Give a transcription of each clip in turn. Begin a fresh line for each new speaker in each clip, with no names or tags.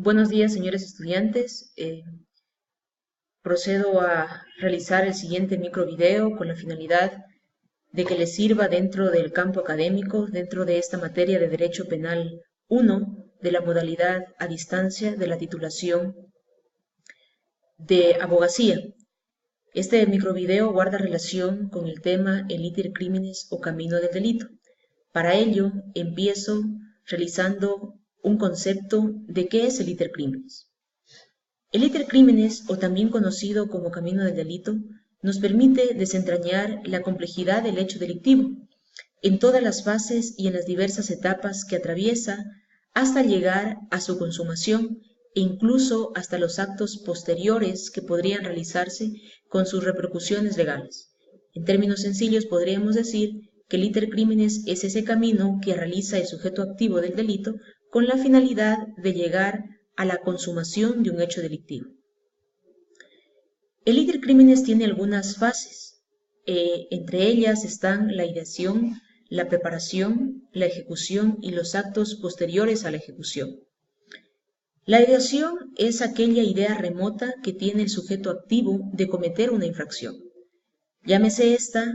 Buenos días, señores estudiantes. Procedo a realizar el siguiente microvideo con la finalidad de que les sirva dentro del campo académico, dentro de esta materia de Derecho Penal 1 de la modalidad a distancia de la titulación de abogacía. Este microvideo guarda relación con el tema El iter criminis o camino del delito. Para ello, empiezo realizando un concepto de qué es el iter criminis. El iter criminis, o también conocido como camino del delito, nos permite desentrañar la complejidad del hecho delictivo, en todas las fases y en las diversas etapas que atraviesa, hasta llegar a su consumación e incluso hasta los actos posteriores que podrían realizarse con sus repercusiones legales. En términos sencillos podríamos decir que el iter criminis es ese camino que realiza el sujeto activo del delito con la finalidad de llegar a la consumación de un hecho delictivo. El iter criminis tiene algunas fases, entre ellas están la ideación, la preparación, la ejecución y los actos posteriores a la ejecución. La ideación es aquella idea remota que tiene el sujeto activo de cometer una infracción, llámese esta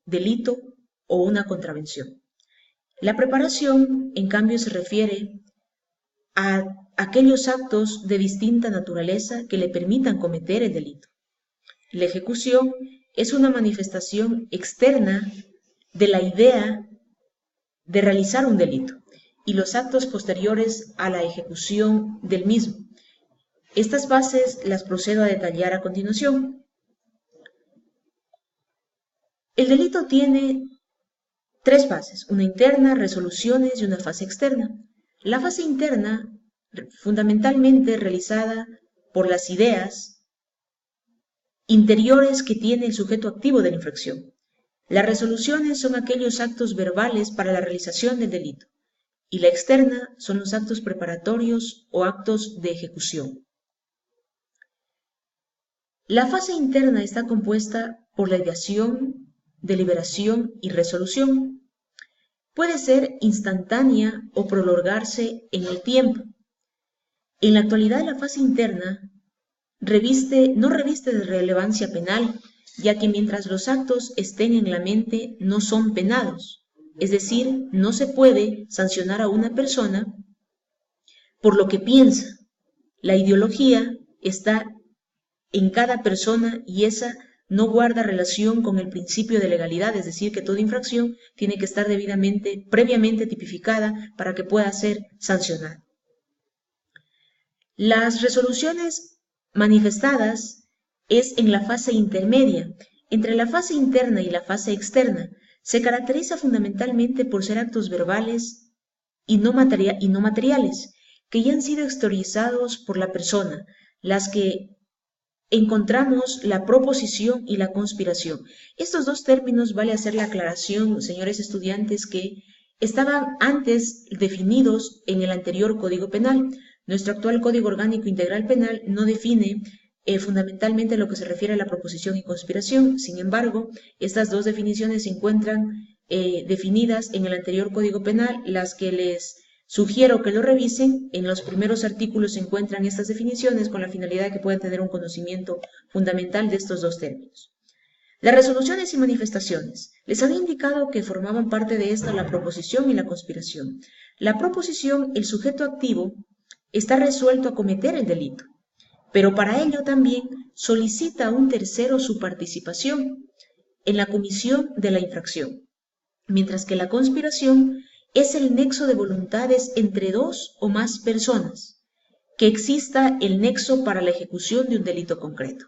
delito o una contravención. La preparación, en cambio, se refiere a aquellos actos de distinta naturaleza que le permitan cometer el delito. La ejecución es una manifestación externa de la idea de realizar un delito y los actos posteriores a la ejecución del mismo. Estas bases las procedo a detallar a continuación. El delito tiene tres fases, una interna, resoluciones y una fase externa. La fase interna, fundamentalmente realizada por las ideas interiores que tiene el sujeto activo de la infracción. Las resoluciones son aquellos actos verbales para la realización del delito, y la externa son los actos preparatorios o actos de ejecución. La fase interna está compuesta por la ideación, deliberación y resolución. Puede ser instantánea o prolongarse en el tiempo. En la actualidad, la fase interna no reviste de relevancia penal, ya que mientras los actos estén en la mente no son penados, es decir, no se puede sancionar a una persona por lo que piensa. La ideología está en cada persona y esa no guarda relación con el principio de legalidad, es decir, que toda infracción tiene que estar previamente tipificada para que pueda ser sancionada. Las resoluciones manifestadas es en la fase intermedia. Entre la fase interna y la fase externa se caracteriza fundamentalmente por ser actos verbales y no materiales, que ya han sido exteriorizados por la persona, las que encontramos la proposición y la conspiración. Estos dos términos vale hacer la aclaración, señores estudiantes, que estaban antes definidos en el anterior Código Penal. Nuestro actual Código Orgánico Integral Penal no define fundamentalmente lo que se refiere a la proposición y conspiración. Sin embargo, estas dos definiciones se encuentran definidas en el anterior Código Penal, las que les sugiero que lo revisen. En los primeros artículos se encuentran estas definiciones con la finalidad de que puedan tener un conocimiento fundamental de estos dos términos. Las resoluciones y manifestaciones. Les había indicado que formaban parte de esta la proposición y la conspiración. La proposición, el sujeto activo, está resuelto a cometer el delito, pero para ello también solicita a un tercero su participación en la comisión de la infracción, mientras que la conspiración es el nexo de voluntades entre dos o más personas, que exista el nexo para la ejecución de un delito concreto.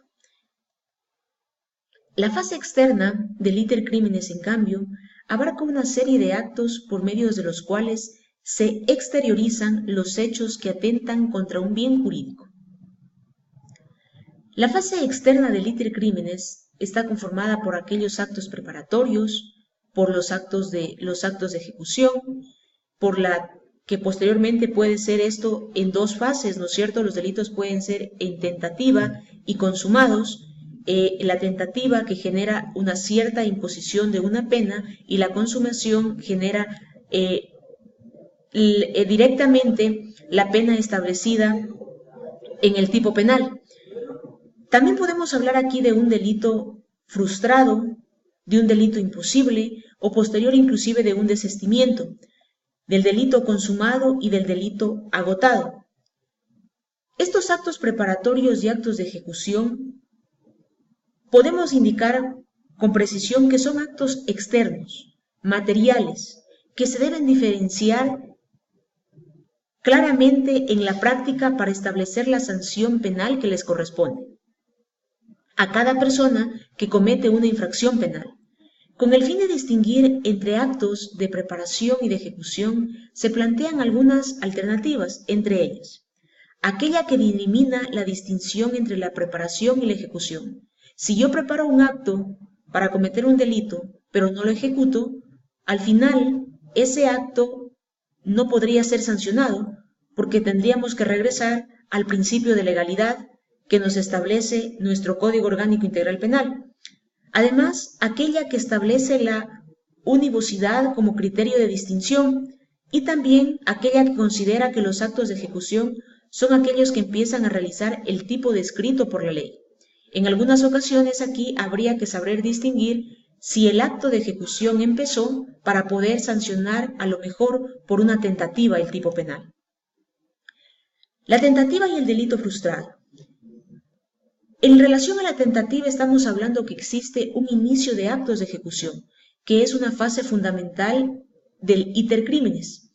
La fase externa del iter criminis, en cambio, abarca una serie de actos por medio de los cuales se exteriorizan los hechos que atentan contra un bien jurídico. La fase externa del iter criminis está conformada por aquellos actos preparatorios, por los actos de ejecución, por la que posteriormente puede ser esto en dos fases, ¿no es cierto? Los delitos pueden ser en tentativa y consumados. La tentativa que genera una cierta imposición de una pena y la consumación genera directamente la pena establecida en el tipo penal. También podemos hablar aquí de un delito frustrado, de un delito imposible o posterior inclusive de un desistimiento, del delito consumado y del delito agotado. Estos actos preparatorios y actos de ejecución podemos indicar con precisión que son actos externos, materiales, que se deben diferenciar claramente en la práctica para establecer la sanción penal que les corresponde a cada persona que comete una infracción penal. Con el fin de distinguir entre actos de preparación y de ejecución, se plantean algunas alternativas, entre ellas, aquella que elimina la distinción entre la preparación y la ejecución. Si yo preparo un acto para cometer un delito, pero no lo ejecuto, al final ese acto no podría ser sancionado porque tendríamos que regresar al principio de legalidad que nos establece nuestro Código Orgánico Integral Penal. Además, aquella que establece la univocidad como criterio de distinción y también aquella que considera que los actos de ejecución son aquellos que empiezan a realizar el tipo descrito por la ley. En algunas ocasiones aquí habría que saber distinguir si el acto de ejecución empezó para poder sancionar a lo mejor por una tentativa el tipo penal. La tentativa y el delito frustrado. En relación a la tentativa estamos hablando que existe un inicio de actos de ejecución, que es una fase fundamental del iter criminis.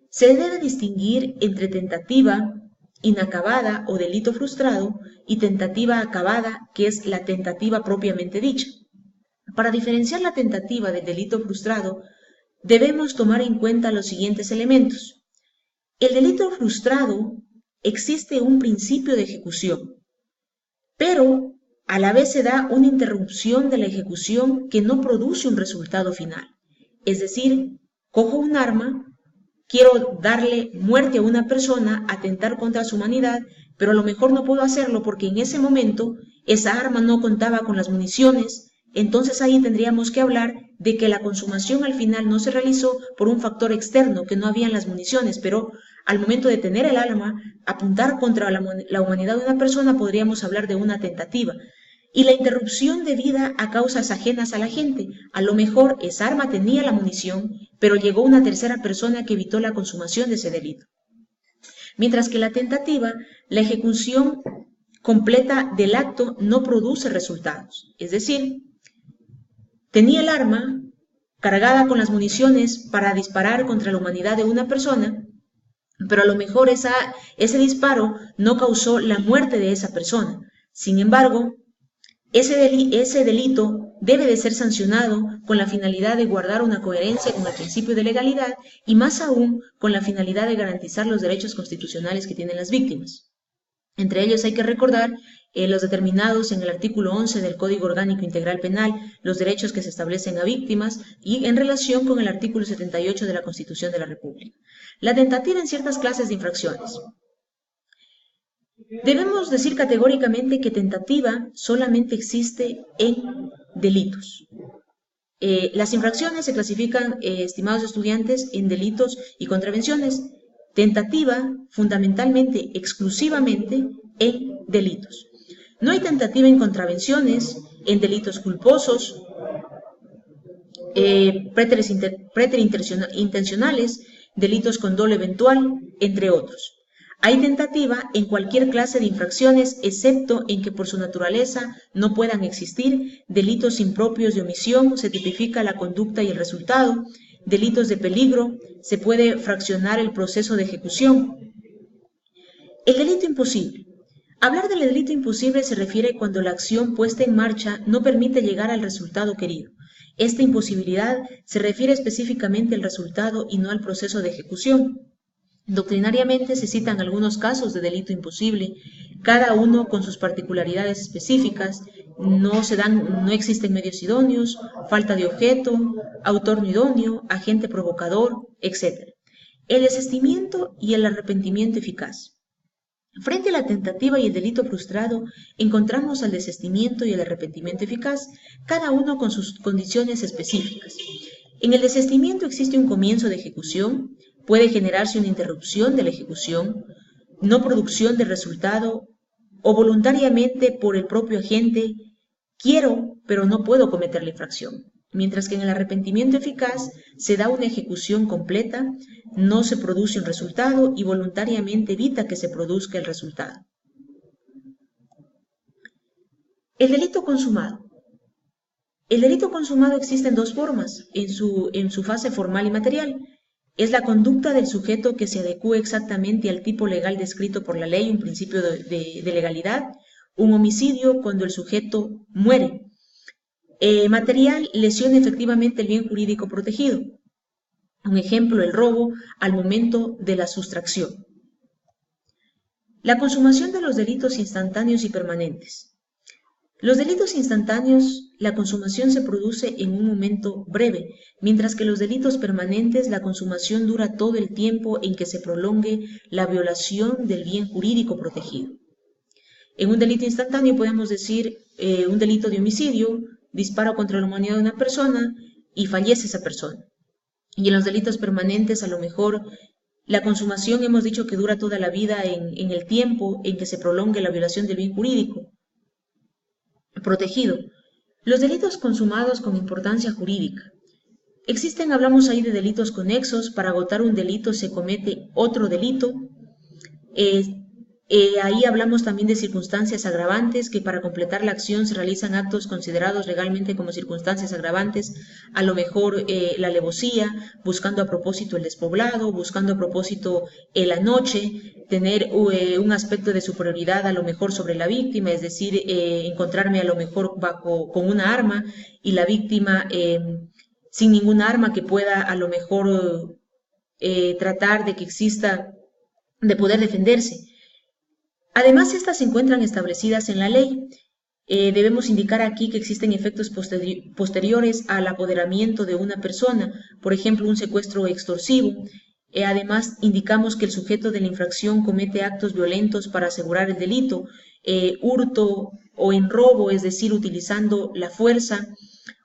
Se debe distinguir entre tentativa inacabada o delito frustrado y tentativa acabada, que es la tentativa propiamente dicha. Para diferenciar la tentativa del delito frustrado, debemos tomar en cuenta los siguientes elementos. El delito frustrado existe un principio de ejecución, pero a la vez se da una interrupción de la ejecución que no produce un resultado final. Es decir, cojo un arma, quiero darle muerte a una persona, atentar contra su humanidad, pero a lo mejor no puedo hacerlo porque en ese momento esa arma no contaba con las municiones. Entonces ahí tendríamos que hablar de que la consumación al final no se realizó por un factor externo, que no habían las municiones, pero al momento de tener el arma, apuntar contra la humanidad de una persona, podríamos hablar de una tentativa. Y la interrupción de vida a causas ajenas a la gente. A lo mejor esa arma tenía la munición, pero llegó una tercera persona que evitó la consumación de ese delito. Mientras que la tentativa, la ejecución completa del acto no produce resultados. Es decir, tenía el arma cargada con las municiones para disparar contra la humanidad de una persona, pero a lo mejor ese disparo no causó la muerte de esa persona. Sin embargo, ese delito debe de ser sancionado con la finalidad de guardar una coherencia con el principio de legalidad y más aún con la finalidad de garantizar los derechos constitucionales que tienen las víctimas. Entre ellos hay que recordar los determinados en el artículo 11 del Código Orgánico Integral Penal, los derechos que se establecen a víctimas y en relación con el artículo 78 de la Constitución de la República. La tentativa en ciertas clases de infracciones. Debemos decir categóricamente que tentativa solamente existe en delitos. Las infracciones se clasifican, estimados estudiantes, en delitos y contravenciones. Tentativa fundamentalmente, exclusivamente en delitos. No hay tentativa en contravenciones, en delitos culposos, preterintencionales, delitos con dolo eventual, entre otros. Hay tentativa en cualquier clase de infracciones, excepto en que por su naturaleza no puedan existir delitos impropios de omisión, se tipifica la conducta y el resultado, delitos de peligro, se puede fraccionar el proceso de ejecución. El delito imposible. Hablar del delito imposible se refiere cuando la acción puesta en marcha no permite llegar al resultado querido. Esta imposibilidad se refiere específicamente al resultado y no al proceso de ejecución. Doctrinariamente se citan algunos casos de delito imposible, cada uno con sus particularidades específicas. No existen medios idóneos, falta de objeto, autor no idóneo, agente provocador, etc. El desistimiento y el arrepentimiento eficaz. Frente a la tentativa y el delito frustrado, encontramos al desistimiento y el arrepentimiento eficaz, cada uno con sus condiciones específicas. En el desistimiento existe un comienzo de ejecución, puede generarse una interrupción de la ejecución, no producción del resultado o voluntariamente por el propio agente, quiero pero no puedo cometer la infracción. Mientras que en el arrepentimiento eficaz se da una ejecución completa, no se produce un resultado y voluntariamente evita que se produzca el resultado. El delito consumado. El delito consumado existe en dos formas, en su fase formal y material. Es la conducta del sujeto que se adecúe exactamente al tipo legal descrito por la ley, un principio de legalidad, un homicidio cuando el sujeto muere. Material, lesiona efectivamente el bien jurídico protegido. Un ejemplo, el robo al momento de la sustracción. La consumación de los delitos instantáneos y permanentes. Los delitos instantáneos, la consumación se produce en un momento breve, mientras que los delitos permanentes, la consumación dura todo el tiempo en que se prolongue la violación del bien jurídico protegido. En un delito instantáneo podemos decir un delito de homicidio, disparo contra la humanidad de una persona y fallece esa persona. Y en los delitos permanentes, a lo mejor, la consumación hemos dicho que dura toda la vida en el tiempo en que se prolongue la violación del bien jurídico protegido. Los delitos consumados con importancia jurídica. Existen, hablamos ahí de delitos conexos. Para agotar un delito se comete otro delito. Ahí hablamos también de circunstancias agravantes, que para completar la acción se realizan actos considerados legalmente como circunstancias agravantes, a lo mejor la alevosía, buscando a propósito el despoblado, buscando a propósito la noche, tener un aspecto de superioridad a lo mejor sobre la víctima, es decir, encontrarme a lo mejor con una arma y la víctima sin ninguna arma que pueda a lo mejor tratar de que exista, de poder defenderse. Además, estas se encuentran establecidas en la ley. Debemos indicar aquí que existen efectos posteriores al apoderamiento de una persona, por ejemplo, un secuestro extorsivo. Además, indicamos que el sujeto de la infracción comete actos violentos para asegurar el delito, hurto o en robo, es decir, utilizando la fuerza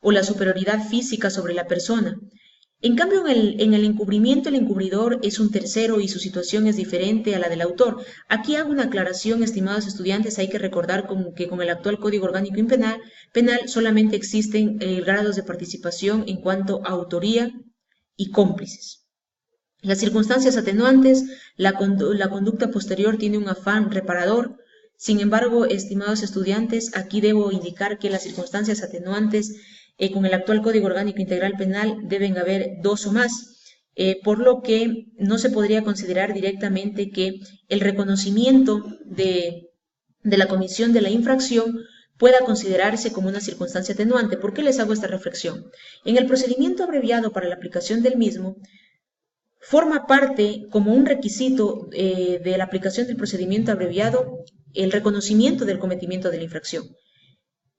o la superioridad física sobre la persona. En cambio, en el encubrimiento, el encubridor es un tercero y su situación es diferente a la del autor. Aquí hago una aclaración, estimados estudiantes. Hay que recordar que con el actual Código Orgánico Penal solamente existen grados de participación en cuanto a autoría y cómplices. Las circunstancias atenuantes, la conducta posterior tiene un afán reparador. Sin embargo, estimados estudiantes, aquí debo indicar que las circunstancias atenuantes con el actual Código Orgánico Integral Penal deben haber dos o más, por lo que no se podría considerar directamente que el reconocimiento de la comisión de la infracción pueda considerarse como una circunstancia atenuante. ¿Por qué les hago esta reflexión? En el procedimiento abreviado para la aplicación del mismo, forma parte como un requisito de la aplicación del procedimiento abreviado el reconocimiento del cometimiento de la infracción,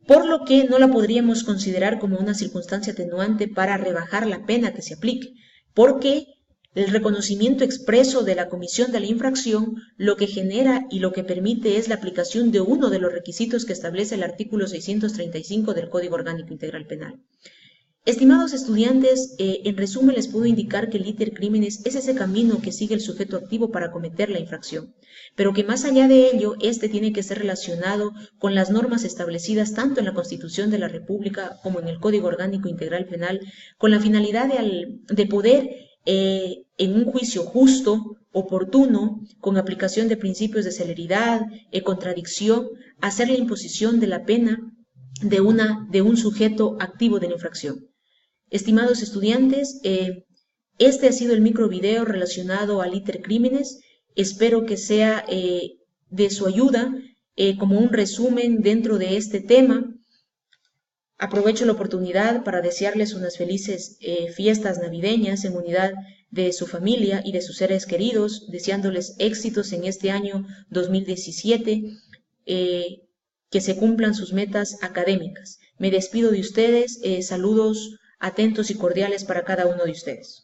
por lo que no la podríamos considerar como una circunstancia atenuante para rebajar la pena que se aplique, porque el reconocimiento expreso de la comisión de la infracción lo que genera y lo que permite es la aplicación de uno de los requisitos que establece el artículo 635 del Código Orgánico Integral Penal. Estimados estudiantes, en resumen les puedo indicar que el iter criminis es ese camino que sigue el sujeto activo para cometer la infracción, pero que más allá de ello, este tiene que ser relacionado con las normas establecidas tanto en la Constitución de la República como en el Código Orgánico Integral Penal, con la finalidad de poder, en un juicio justo, oportuno, con aplicación de principios de celeridad, contradicción, hacer la imposición de la pena de un sujeto activo de la infracción. Estimados estudiantes, este ha sido el micro video relacionado al iter criminis. Espero que sea de su ayuda como un resumen dentro de este tema. Aprovecho la oportunidad para desearles unas felices fiestas navideñas en unidad de su familia y de sus seres queridos, deseándoles éxitos en este año 2017, que se cumplan sus metas académicas. Me despido de ustedes, saludos atentos y cordiales para cada uno de ustedes.